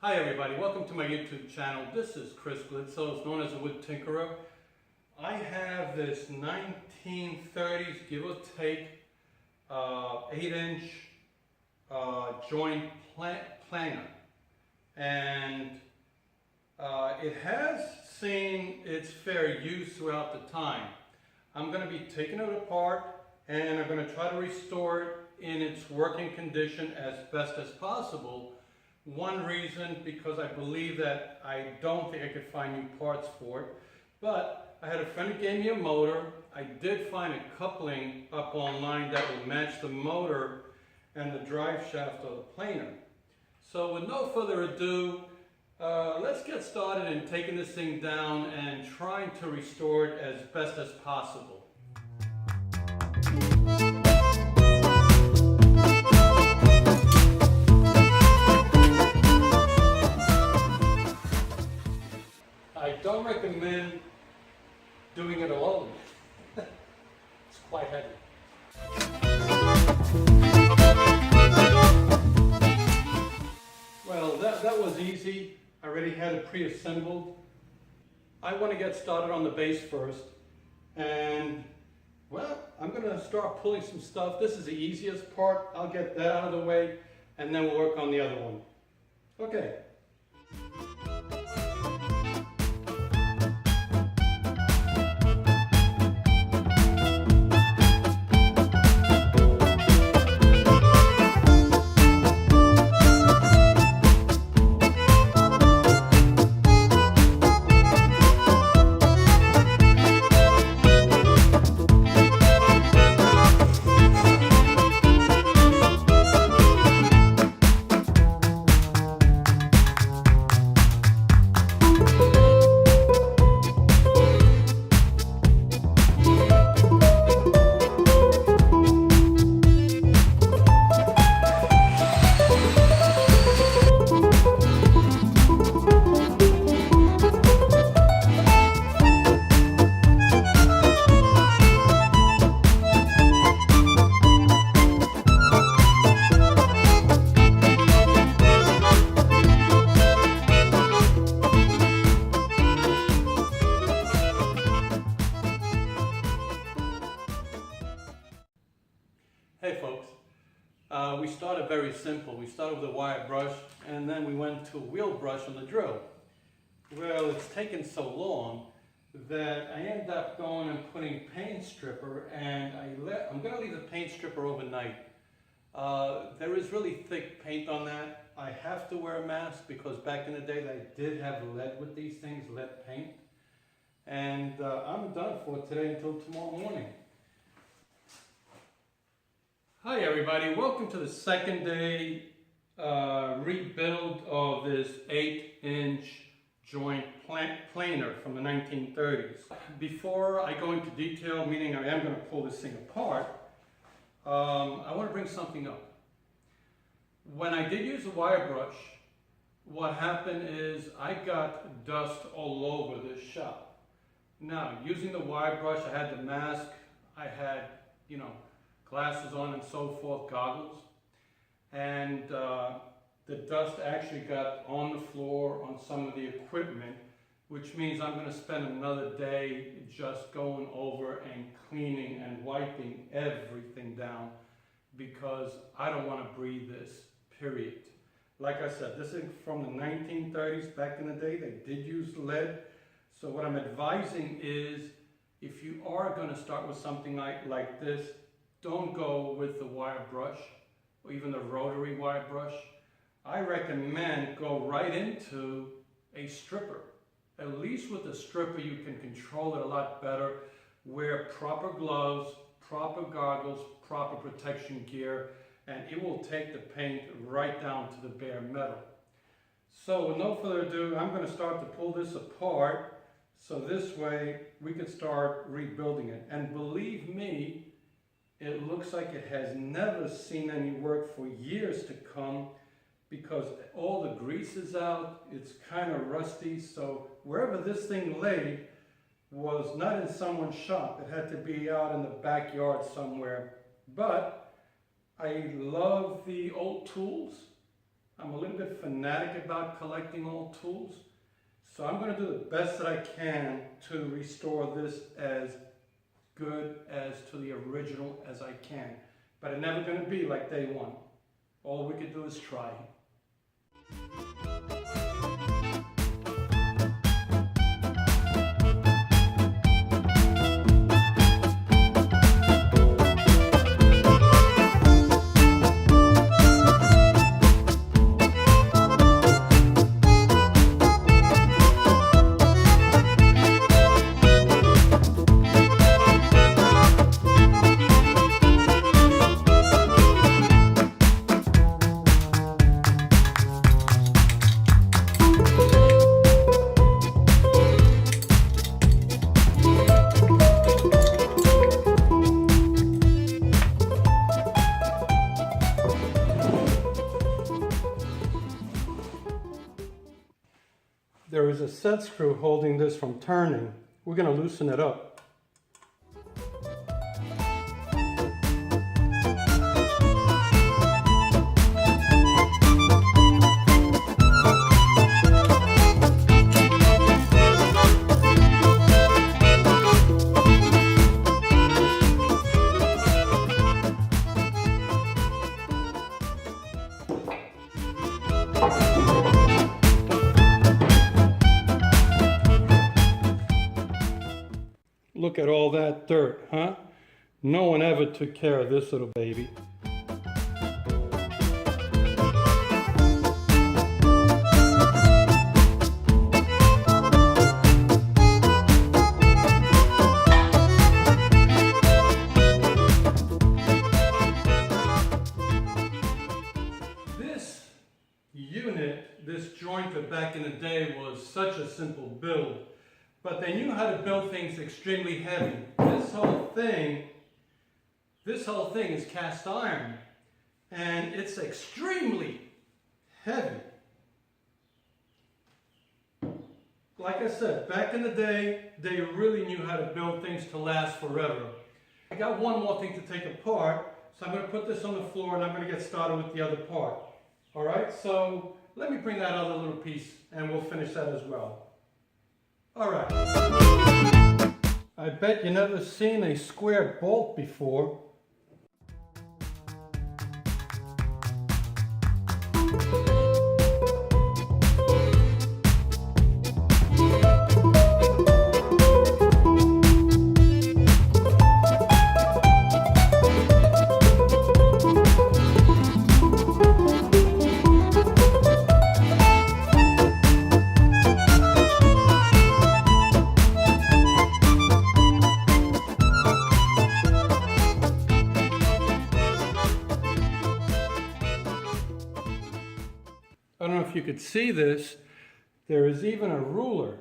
Hi everybody, welcome to my YouTube channel. This is Chris Glitzos, known as a wood tinkerer. I have this 1930s, give or take, 8-inch joint planer. And it has seen its fair use throughout the time. I'm going to be taking it apart and I'm going to try to restore it in its working condition as best as possible. One reason, because I believe that I don't think I could find new parts for it, but I had a friend who gave me a motor. I did find a coupling up online that would match the motor and the drive shaft of the planer. So with no further ado, let's get started in taking this thing down and trying to restore it as best as possible. I don't recommend doing it alone. It's quite heavy. Well, that was easy. I already had it pre-assembled. I want to get started on the base first. And, well, I'm going to start pulling some stuff. This is the easiest part. I'll get that out of the way, and then we'll work on the other one. Okay. Hey folks, we started very simple. We started with a wire brush and then we went to a wheel brush on the drill. Well, it's taken so long that I ended up going and putting paint stripper, and I'm going to leave the paint stripper overnight. There is really thick paint on that. I have to wear a mask because back in the day they did have lead with these things, lead paint. And I'm done for today until tomorrow morning. Hi everybody, welcome to the second day rebuild of this 8-inch joint planer from the 1930s. Before I go into detail, meaning I am going to pull this thing apart, I want to bring something up. When I did use a wire brush, what happened is I got dust all over this shop. Now, using the wire brush, I had the mask, I had, glasses on and so forth, goggles, and the dust actually got on the floor on some of the equipment, which means I'm going to spend another day just going over and cleaning and wiping everything down because I don't want to breathe this, period. Like I said, this is from the 1930s. Back in the day, they did use lead. So what I'm advising is, if you are going to start with something like this, don't go with the wire brush or even the rotary wire brush. I recommend go right into a stripper. At least with a stripper you can control it a lot better. Wear proper gloves, proper goggles, proper protection gear, and it will take the paint right down to the bare metal. So with no further ado, I'm going to start to pull this apart so this way we can start rebuilding it. And believe me, it looks like it has never seen any work for years to come because all the grease is out, it's kind of rusty, so wherever this thing lay was not in someone's shop. It had to be out in the backyard somewhere. But I love the old tools, I'm a little bit fanatic about collecting old tools. So I'm going to do the best that I can to restore this as good as to the original as I can. But it's never going to be like day one. All we could do is try. There is a set screw holding this from turning. We're going to loosen it up. Look at all that dirt, huh? No one ever took care of this little baby. This unit, this jointer back in the day was such a simple build. But they knew how to build things extremely heavy. This whole thing is cast iron, and it's extremely heavy. Like I said, back in the day, they really knew how to build things to last forever. I got one more thing to take apart, so I'm going to put this on the floor and I'm going to get started with the other part. All right, so let me bring that other little piece and we'll finish that as well. All right. I bet you never seen a square bolt before. I don't know if you could see this, there is even a ruler